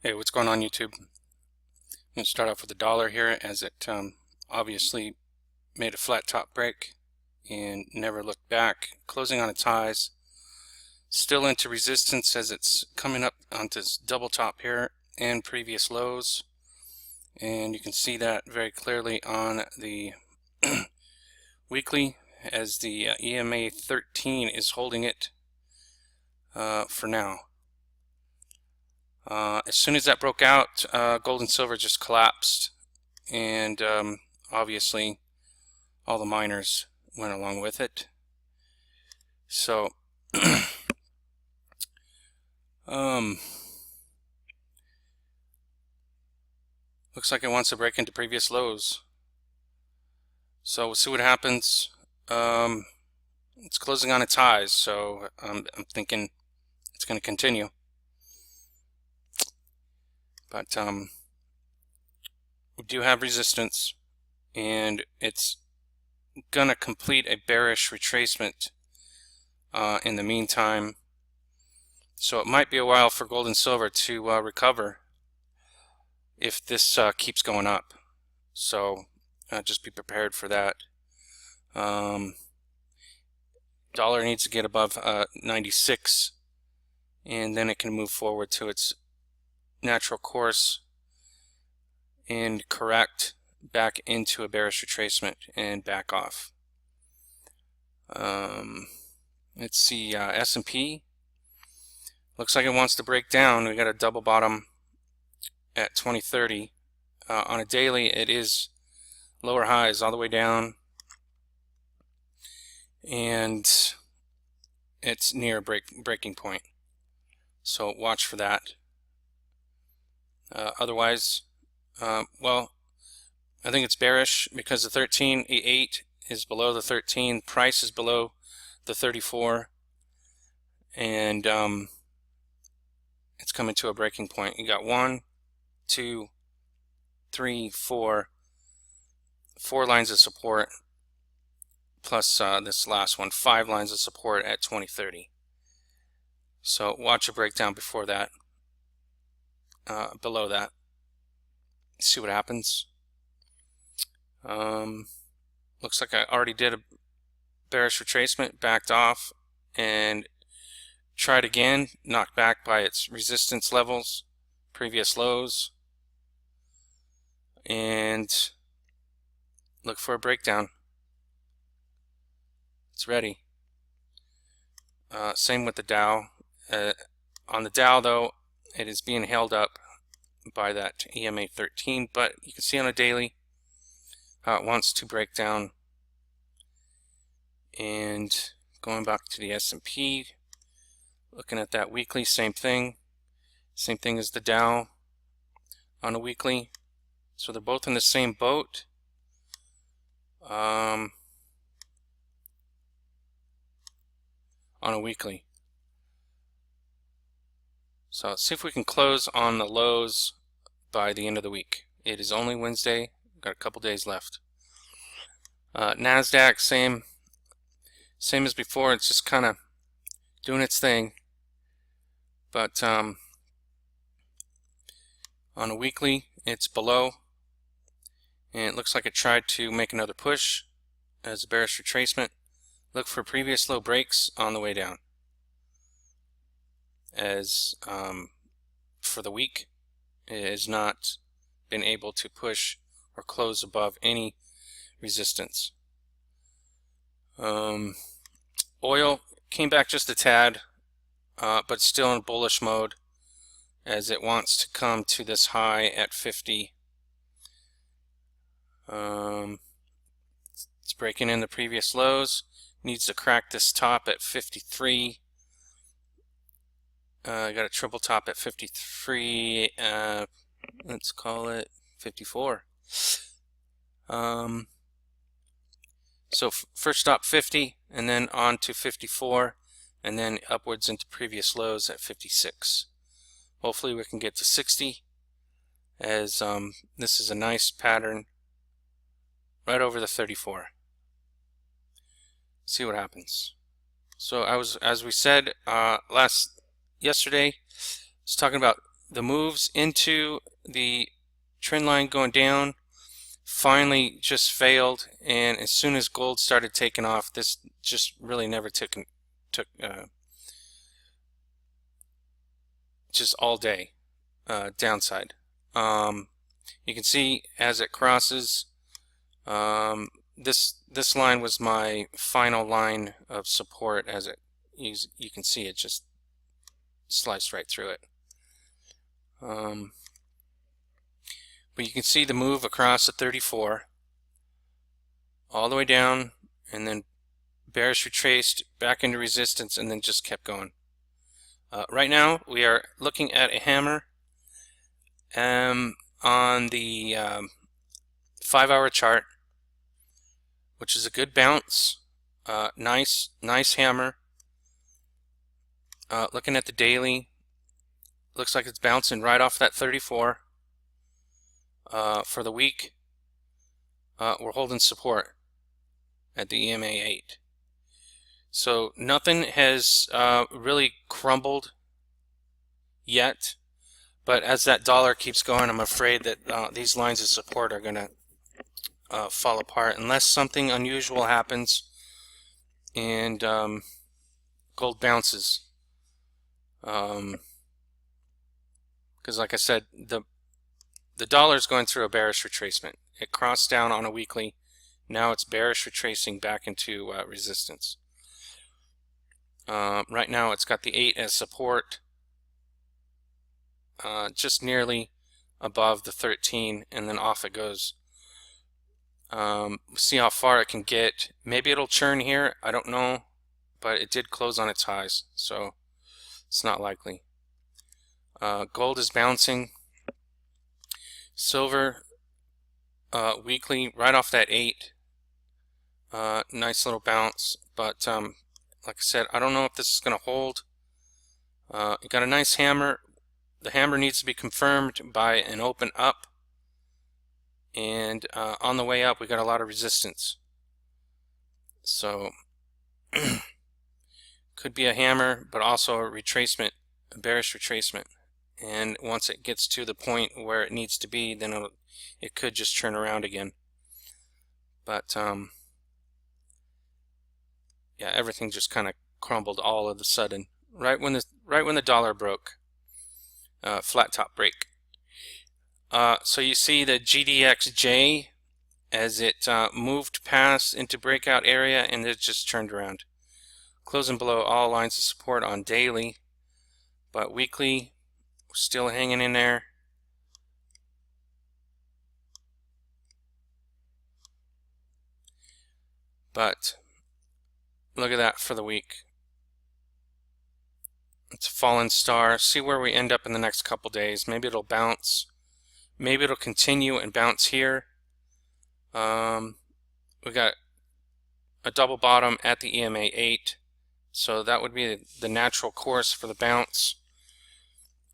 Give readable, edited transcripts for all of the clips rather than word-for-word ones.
Hey, what's going on, YouTube? I'm going to start off with the dollar here, as it obviously made a flat top break and never looked back, closing on its highs, still into resistance as it's coming up onto this double top here and previous lows, and you can see that very clearly on the weekly, as the EMA 13 is holding it for now. As soon as that broke out, gold and silver just collapsed, and obviously all the miners went along with it. So looks like it wants to break into previous lows. So we'll see what happens. It's closing on its highs, so I'm thinking it's going to continue. But we do have resistance, and it's gonna complete a bearish retracement in the meantime. So it might be a while for gold and silver to recover if this keeps going up. So just be prepared for that. Dollar needs to get above 96, and then it can move forward to its natural course and correct back into a bearish retracement and back off. Let's see, S&P looks like it wants to break down. We got a double bottom at 2030. On a daily, it is lower highs all the way down, and it's near breaking point. So watch for that. Otherwise, well, I think it's bearish because the 13.8 is below the 13, price is below the 34, and it's coming to a breaking point. You got 1, 2, 3, 4 lines of support, plus this last one, 5 lines of support at 2030. So watch a breakdown before that, below that. See what happens. Looks like I already did a bearish retracement, backed off, and tried again, knocked back by its resistance levels, previous lows, and look for a breakdown. It's ready. Same with the Dow. On the Dow, though, it is being held up by that EMA 13, but you can see on a daily how it wants to break down. And going back to the S&P, looking at that weekly, same thing as the Dow on a weekly. So they're both in the same boat. On a weekly. So let's see if we can close on the lows by the end of the week. It is only Wednesday. We've got a couple days left. NASDAQ, same as before. It's just kind of doing its thing. But on a weekly, it's below. And it looks like it tried to make another push as a bearish retracement. Look for previous low breaks on the way down. As for the week, it has not been able to push or close above any resistance. Oil came back just a tad, but still in bullish mode, as it wants to come to this high at 50. It's breaking in the previous lows, needs to crack this top at 53. I got a triple top at 53, let's call it 54. So first stop 50, and then on to 54, and then upwards into previous lows at 56. Hopefully we can get to 60, as this is a nice pattern right over the 34. See what happens. So as we said yesterday, I was talking about the moves into the trend line going down finally just failed, and as soon as gold started taking off, this just really never took just all day downside. You can see as it crosses, this line was my final line of support. As it you can see, it just sliced right through it. But you can see the move across the 34 all the way down, and then bearish retraced back into resistance, and then just kept going. Right now we are looking at a hammer on the 5-hour chart, which is a good bounce. Nice hammer. Looking at the daily, looks like it's bouncing right off that 34. For the week, we're holding support at the EMA 8. So nothing has really crumbled yet, but as that dollar keeps going, I'm afraid that these lines of support are going to fall apart unless something unusual happens and gold bounces. Because like I said, the dollar is going through a bearish retracement. It crossed down on a weekly. Now it's bearish retracing back into resistance. Right now it's got the 8 as support, just nearly above the 13, and then off it goes. See how far it can get. Maybe it'll churn here, I don't know, but it did close on its highs, so it's not likely. Gold is bouncing. Silver weekly right off that 8. Nice little bounce, but like I said, I don't know if this is going to hold. It got a nice hammer. The hammer needs to be confirmed by an open up, and on the way up we got a lot of resistance. So could be a hammer, but also a retracement, a bearish retracement. And once it gets to the point where it needs to be, then it could just turn around again. But yeah, everything just kind of crumbled all of a sudden right when the dollar broke. Flat top break. So you see the GDXJ as it moved past into breakout area, and it just turned around, closing below all lines of support on daily, but weekly we're still hanging in there. But look at that for the week. It's a fallen star. See where we end up in the next couple days. Maybe it'll bounce. Maybe it'll continue and bounce here. We got a double bottom at the EMA 8, so that would be the natural course for the bounce.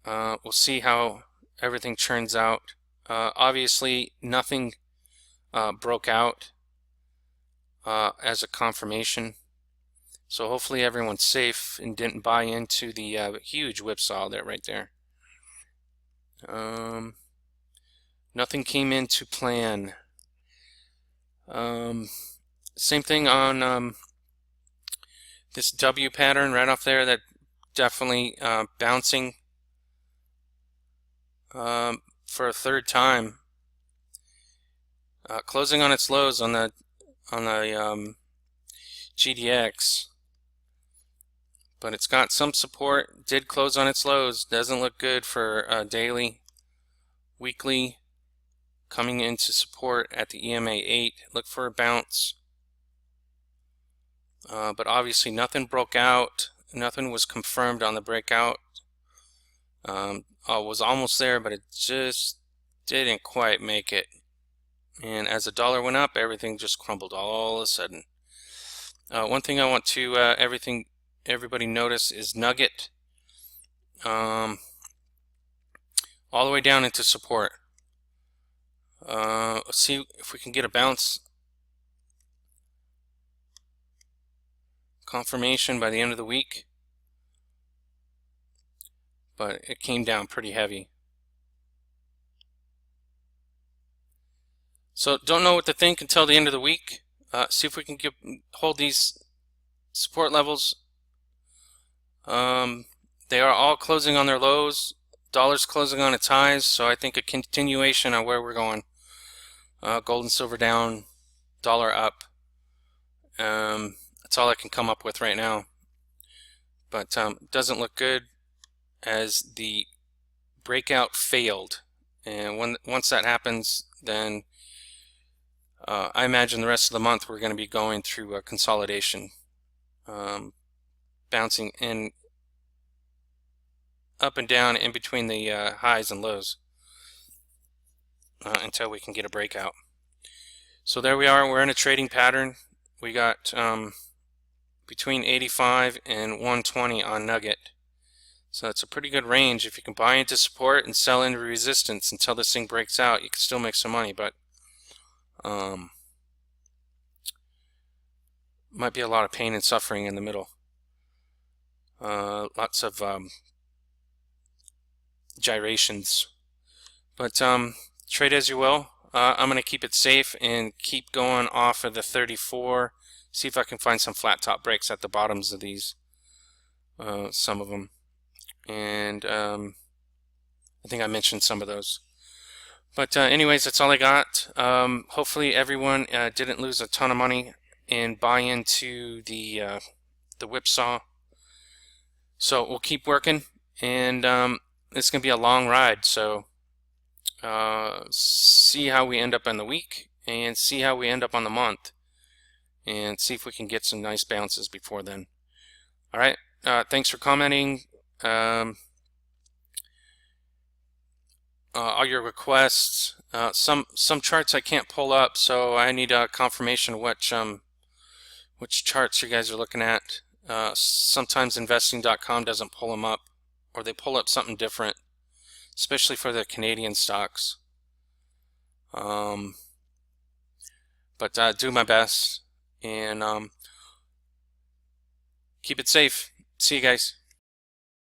We'll see how everything turns out. Obviously nothing broke out as a confirmation, so hopefully everyone's safe and didn't buy into the huge whipsaw right there. Nothing came into plan. Same thing on this W pattern right off there, that definitely bouncing for a third time, closing on its lows on the GDX, but it's got some support. Did close on its lows. Doesn't look good for daily. Weekly coming into support at the EMA 8. Look for a bounce. But obviously nothing broke out. Nothing was confirmed on the breakout. I was almost there, but it just didn't quite make it. And as the dollar went up, everything just crumbled all of a sudden. One thing I want to everybody notice is Nugget all the way down into support. Let's see if we can get a bounce confirmation by the end of the week. but it came down pretty heavy. So don't know what to think until the end of the week. See if we can hold these support levels. They are all closing on their lows. Dollar's closing on its highs, so I think a continuation of where we're going. Gold and silver down, dollar up. That's all I can come up with right now. But it doesn't look good, as the breakout failed. And once that happens, then I imagine the rest of the month we're going to be going through a consolidation, bouncing in up and down in between the highs and lows until we can get a breakout. So there we are. We're in a trading pattern. We got between 85 and 120 on Nugget. So it's a pretty good range. If you can buy into support and sell into resistance until this thing breaks out, you can still make some money, but might be a lot of pain and suffering in the middle. Lots of gyrations. But trade as you will. I'm going to keep it safe and keep going off of the 34. See if I can find some flat top breaks at the bottoms of these, some of them. And I think I mentioned some of those. But anyways, that's all I got. Hopefully everyone didn't lose a ton of money and buy into the whipsaw. So we'll keep working, and it's going to be a long ride. So see how we end up in the week, and see how we end up on the month, and see if we can get some nice bounces before then. All right. Thanks for commenting. All your requests. Some charts I can't pull up, so I need a confirmation of which charts you guys are looking at. Sometimes investing.com doesn't pull them up, or they pull up something different, especially for the Canadian stocks. But do my best, and keep it safe. See you guys.